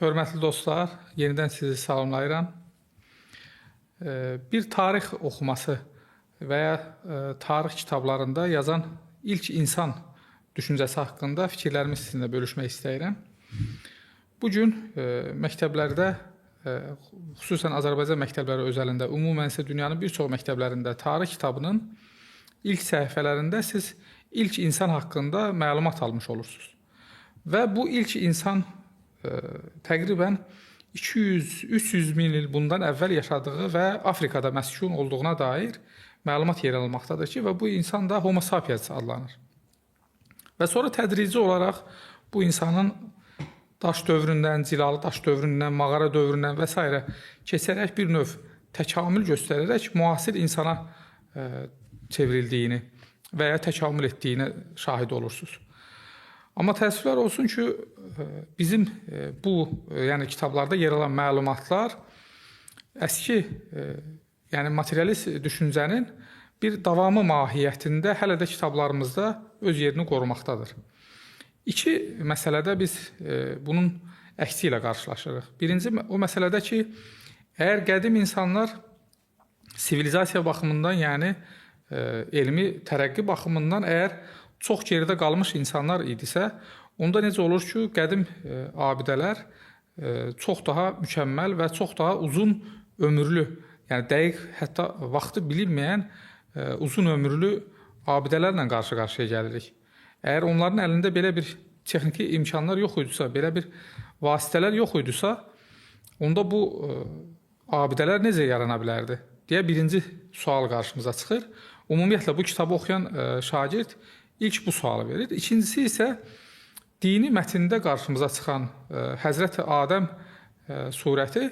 Hörmətli dostlar, yenidən sizi salamlayıram. Bir tarix oxuması və ya tarix kitablarında yazan ilk insan düşüncəsi haqqında fikirlərimi sizinlə bölüşmək istəyirəm. Bugün məktəblərdə, xüsusən Azərbaycan məktəbləri özəlində, ümumən isə dünyanın bir çox məktəblərində tarix kitabının ilk səhifələrində siz ilk insan haqqında məlumat almış olursunuz. Və bu ilk insan təqribən 200-300 min il bundan əvvəl yaşadığı və Afrikada məskun olduğuna dair məlumat yer almaqdadır ki, və bu insan da Homo sapiens adlanır. Və sonra tədrici olaraq bu insanın daş dövründən, cilalı daş dövründən, mağara dövründən və s. keçərək bir növ təkamül göstərərək müasir insana çevrildiyini və ya təkamül etdiyini şahid olursunuz. Amma təəssüflər olsun ki, bizim bu yəni kitablarda yer alan məlumatlar əski yəni materialist düşüncənin bir davamı mahiyyətində hələ də kitablarımızda öz yerini qorumaqdadır. İki məsələdə biz bunun əksi ilə qarşılaşırıq. Birinci o məsələdə ki, əgər qədim insanlar sivilizasiya baxımından, yəni elmi tərəqqi baxımından əgər çox geridə qalmış insanlar idisə, onda necə olur ki, qədim abidələr çox daha mükəmməl və çox daha uzun ömürlü, yəni dəqiq, hətta vaxtı bilinməyən uzun ömürlü abidələrlə qarşı-qarşıya gəlirik. Əgər onların əlində belə bir texniki imkanlar yox idisə, belə bir vasitələr yox idisə, onda bu abidələr necə yarana bilərdi deyə birinci sual qarşımıza çıxır. Ümumiyyətlə, bu kitabı oxuyan şagird İlk bu sualı verir. İkincisi isə dini mətndə qarşımıza çıxan Həzrəti Adəm surəti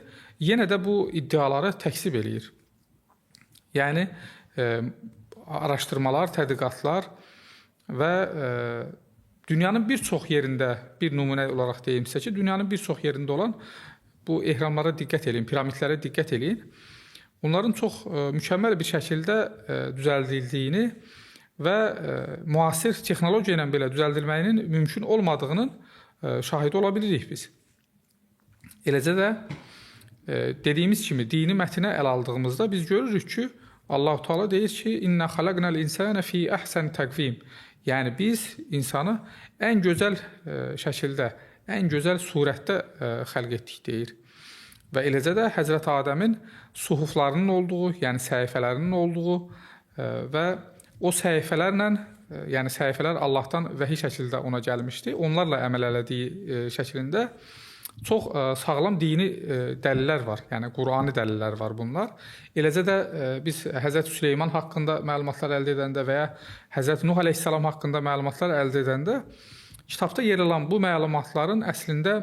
yenə də bu iddiaları təkzib eləyir. Yəni, araşdırmalar, tədqiqatlar və dünyanın bir çox yerində, bir nümunə olaraq deyimsə ki, dünyanın bir çox yerində olan bu ehramlara diqqət eləyin, piramidlərə diqqət eləyin. Onların çox mükəmməl bir şəkildə düzəldildiyini və müasir texnologiya ilə belə düzəldilməyinin mümkün olmadığının şahidi ola bilirik biz. Eləcə də dediyimiz kimi dini mətinə əl aldığımızda biz görürük ki, Allah-u Teala deyir ki, İnnə xaləqnəl insənə fi əhsən təqvim. Yəni biz insanı ən gözəl şəkildə, ən gözəl surətdə xəlq etdik deyir. Və eləcə də Həzrət Adəmin suhuflarının olduğu, yəni səhifələrinin olduğu və o səhifələrlə, yəni səhifələr Allahdan vəhiy şəkildə ona gəlmişdi. Onlarla əməl elədiyi şəklində çox sağlam dini dəlillər var. Yəni Qurani dəlillər var bunlar. Eləcə də biz Həzrət Süleyman haqqında məlumatlar əldə edəndə və ya Həzrət Nuh əleyhissalam haqqında məlumatlar əldə edəndə kitabda yer alan bu məlumatların əslində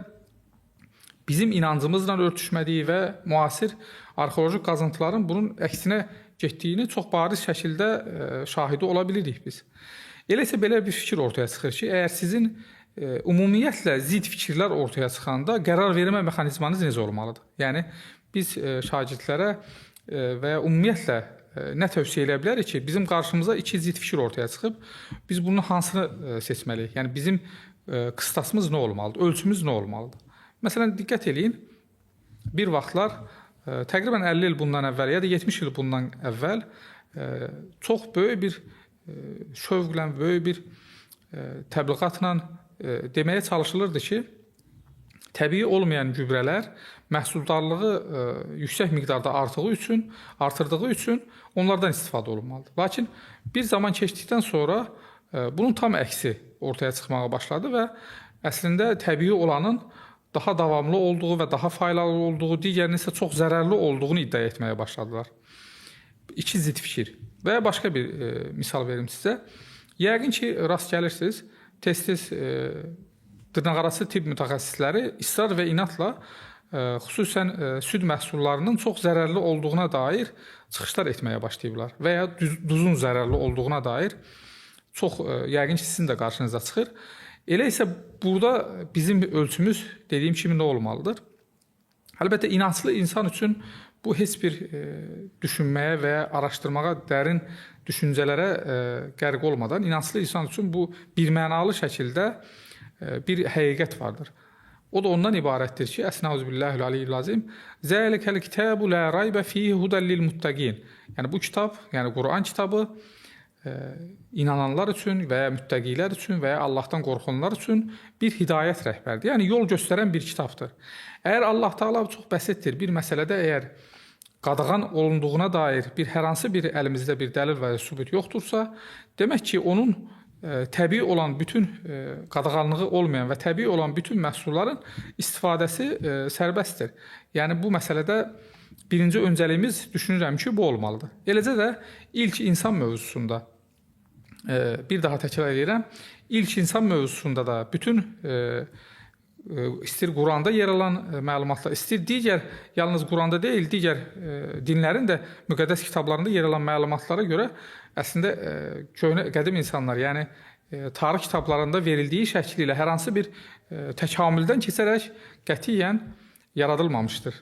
bizim inancımızla örtüşmədiyi və müasir arxeoloji qazıntıların bunun əksinə getdiyini çox bariz şəkildə şahidi ola bilirik biz. Elə isə belə bir fikir ortaya çıxır ki, əgər sizin ümumiyyətlə zid fikirlər ortaya çıxanda qərar vermə mexanizmanız necə olmalıdır? Yəni, biz şagirdlərə və ya ümumiyyətlə nə tövsiyə edə bilərik ki, bizim qarşımıza iki zid fikir ortaya çıxıb, biz bunun hansını seçməliyik? Yəni, bizim qıstasımız nə olmalıdır? Ölçümüz nə olmalıdır? Məsələn, diqqət eləyin, bir vaxtlar təqribən 50 il bundan əvvəl, ya da 70 il bundan əvvəl çox böyük bir şövqlə, böyük bir təbliğatla deməyə çalışılırdı ki, təbii olmayan gübrələr məhsuldarlığı yüksək miqdarda artırdığı üçün onlardan istifadə olunmalıdır. Lakin bir zaman keçdikdən sonra bunun tam əksi ortaya çıxmağa başladı və əslində təbii olanın daha davamlı olduğu və daha faydalı olduğu, digərinin isə çox zərərli olduğunu iddia etməyə başladılar. İki zid fikir. Və başqa bir misal verim sizə. Yəqin ki, rast gəlirsiniz, tez-tez dırnaqarası tibb mütəxəssisləri israr və inatla xüsusən süd məhsullarının çox zərərli olduğuna dair çıxışlar etməyə başlayıblar və ya duzun zərərli olduğuna dair çox, yəqin ki, sizin də qarşınıza çıxır. Elə isə burada bizim ölçümüz dediyim kimi nə olmalıdır? Əlbəttə, inanclı insan üçün bu heç bir düşünməyə və ya araşdırmağa, dərin düşüncələrə qərq olmadan, inanclı insan üçün bu birmənalı şəkildə bir həqiqət vardır. O da ondan ibarətdir ki, Əsnauzubillahil aliyyil-azim, Zəlikəl kitabu la raybə fihi hudəl lil muttaqin. Yəni bu kitab, yəni Quran kitabı inananlar üçün və ya müttəqilər üçün və ya Allahdan qorxanlar üçün bir hidayət rəhbərdir. Yəni yol göstərən bir kitabdır. Əgər Allah Taala çox bəsitdir, bir məsələdə əgər qadağan olunduğuna dair hər hansı bir əlimizdə bir dəlil və ya sübut yoxdursa, demək ki, onun təbii olan bütün qadağanlığı olmayan və təbii olan bütün məhsulların istifadəsi sərbəstdir. Yəni bu məsələdə birinci öncəliyimiz düşünürəm ki, bu olmalıdır. Eləcə də ilk insan mövzusunda bir daha təkrar edirəm. İlk insan mövzusunda da bütün istir Quranda yer alan məlumatlar, istir digər, yalnız Quranda deyil, digər dinlərin də müqəddəs kitablarında yer alan məlumatlara görə əslində köhnə qədim insanlar, yəni tarix kitablarında verildiyi şəkli ilə hər hansı bir təkamüldən keçərək qətiyyən yaradılmamışdır.